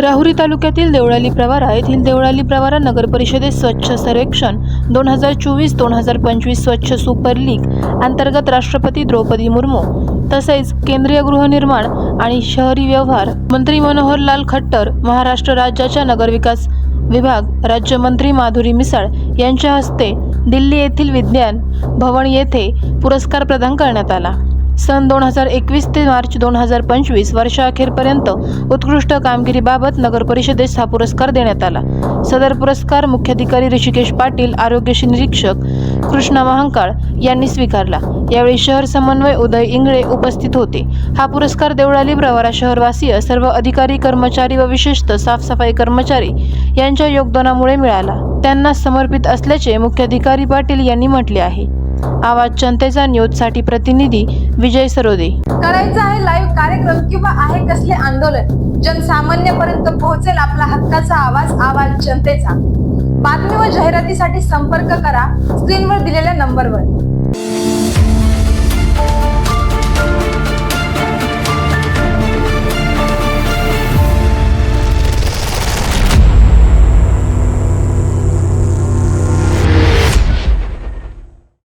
राहुरी तालुक्यातील देवळाली प्रवरा येथील देवळाली प्रवरा नगर परिषदेत स्वच्छ सर्वेक्षण 2024-2025 स्वच्छ सुपर लीग अंतर्गत राष्ट्रपती द्रौपदी मुर्मू तसेच केंद्रीय गृहनिर्माण आणि शहरी व्यवहार मंत्री मनोहरलाल खट्टर, महाराष्ट्र राज्याच्या नगरविकास विभाग राज्यमंत्री माधुरी मिसाळ यांच्या हस्ते दिल्ली येथील विज्ञान भवन येथे पुरस्कार प्रदान करण्यात आला। सन 2021 ते मार्च 2025 वर्षाअखेरपर्यंत उत्कृष्ट कामगिरीबाबत नगर परिषदेस हा पुरस्कार देण्यात आला। सदर पुरस्कार मुख्याधिकारी ऋषिकेश पाटील, आरोग्य निरीक्षक कृष्णा महांकाळ यांनी स्वीकारला। यावेळी शहर समन्वय उदय इंगळे उपस्थित होते। हा पुरस्कार देवळाली प्रवरा शहरवासीय, सर्व अधिकारी, कर्मचारी व विशेषतः साफसफाई कर्मचारी यांच्या योगदानामुळे मिळाला, त्यांना समर्पित असल्याचे मुख्याधिकारी पाटील यांनी म्हटले आहे। आवाज जनतेचा न्यूजसाठी प्रतिनिधी विजय सरोदे। करायचं आहे लाईव्ह कार्यक्रम किंवा आहे कसले आंदोलन, जनसामान्यपर्यंत पोहोचेल आपला हक्काचा आवाज, आवाज जनतेचा। बातमी व जाहिरातीसाठी संपर्क करा स्क्रीनवर दिलेल्या नंबरवर।